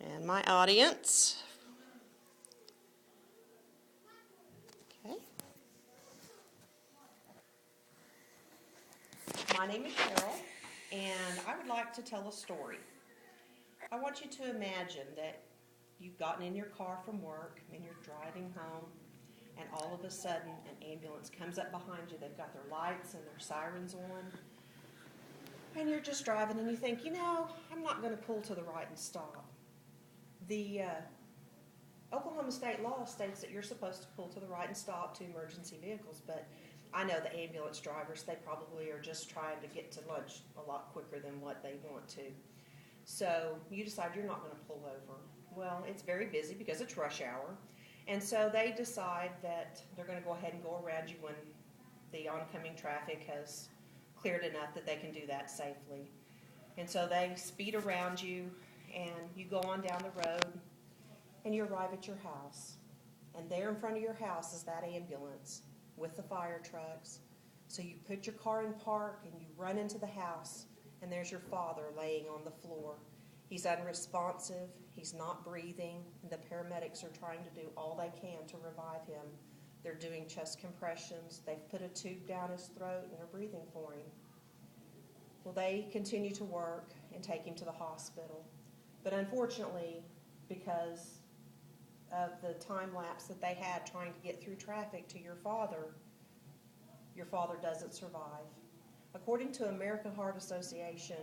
And my audience. Okay. My name is Cheryl, and I would like to tell a story. I want you to imagine that you've gotten in your car from work and you're driving home, and all of a sudden an ambulance comes up behind you. They've got their lights and their sirens on, and you're just driving and you think, I'm not going to pull to the right and stop. The Oklahoma state law states that you're supposed to pull to the right and stop to emergency vehicles, but I know the ambulance drivers, they probably are just trying to get to lunch a lot quicker than what they want to. So you decide you're not going to pull over. Well, it's very busy because it's rush hour, and so they decide that they're going to go ahead and go around you when the oncoming traffic has cleared enough that they can do that safely. And so they speed around you, and you go on down the road, and you arrive at your house. And there in front of your house is that ambulance with the fire trucks. So you put your car in park, and you run into the house, and there's your father laying on the floor. He's unresponsive, he's not breathing, and the paramedics are trying to do all they can to revive him. They're doing chest compressions, they've put a tube down his throat, and are breathing for him. Well, they continue to work and take him to the hospital. But unfortunately, because of the time lapse that they had trying to get through traffic to your father doesn't survive. According to American Heart Association,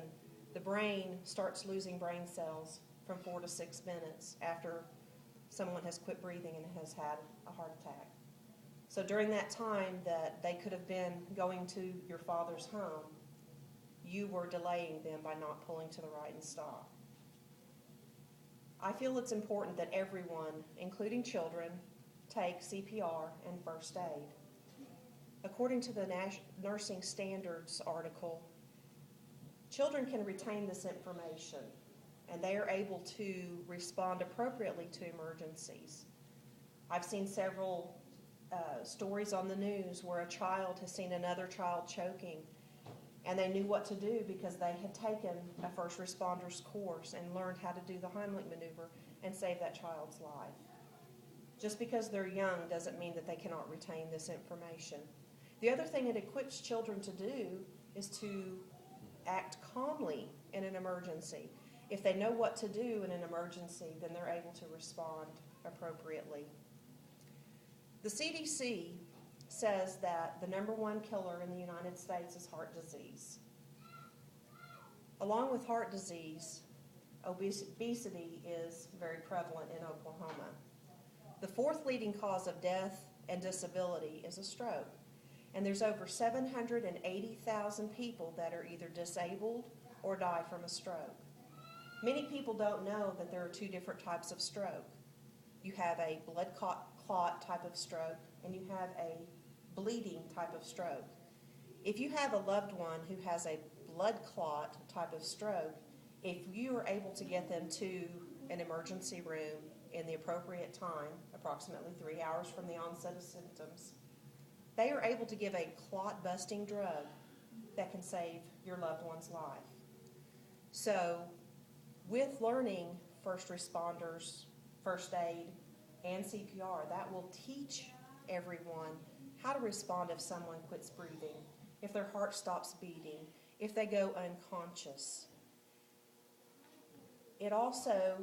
the brain starts losing brain cells from 4 to 6 minutes after someone has quit breathing and has had a heart attack. So during that time that they could have been going to your father's home, you were delaying them by not pulling to the right and stop. I feel it's important that everyone, including children, take CPR and first aid. According to the Nursing Standards article, children can retain this information, and they are able to respond appropriately to emergencies. I've seen several stories on the news where a child has seen another child choking, and they knew what to do because they had taken a first responders course and learned how to do the Heimlich maneuver and save that child's life. Just because they're young doesn't mean that they cannot retain this information. The other thing it equips children to do is to act calmly in an emergency. If they know what to do in an emergency, then they're able to respond appropriately. The CDC says that the number one killer in the United States is heart disease. Along with heart disease, obesity is very prevalent in Oklahoma. The fourth leading cause of death and disability is a stroke. And there's over 780,000 people that are either disabled or die from a stroke. Many people don't know that there are two different types of stroke. You have a blood clot type of stroke, and you have a bleeding type of stroke. If you have a loved one who has a blood clot type of stroke, if you are able to get them to an emergency room in the appropriate time, approximately 3 hours from the onset of symptoms, they are able to give a clot-busting drug that can save your loved one's life. So, with learning first responders, first aid, and CPR, that will teach everyone how to respond if someone quits breathing, if their heart stops beating, if they go unconscious. It also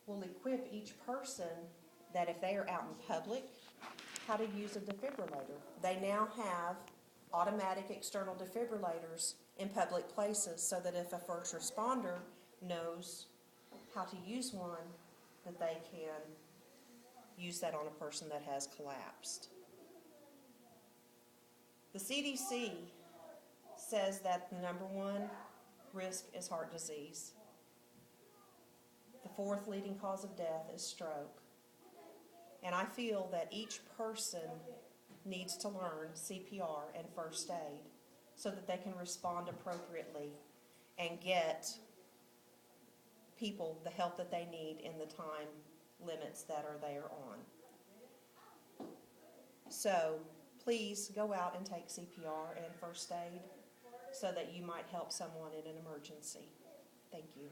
will equip each person that if they are out in public, how to use a defibrillator. They now have automatic external defibrillators in public places so that if a first responder knows how to use one, that they can use that on a person that has collapsed. The CDC says that the number one risk is heart disease. The fourth leading cause of death is stroke. And I feel that each person needs to learn CPR and first aid so that they can respond appropriately and get people the help that they need in the time limits that are there on. So please go out and take CPR and first aid so that you might help someone in an emergency. Thank you.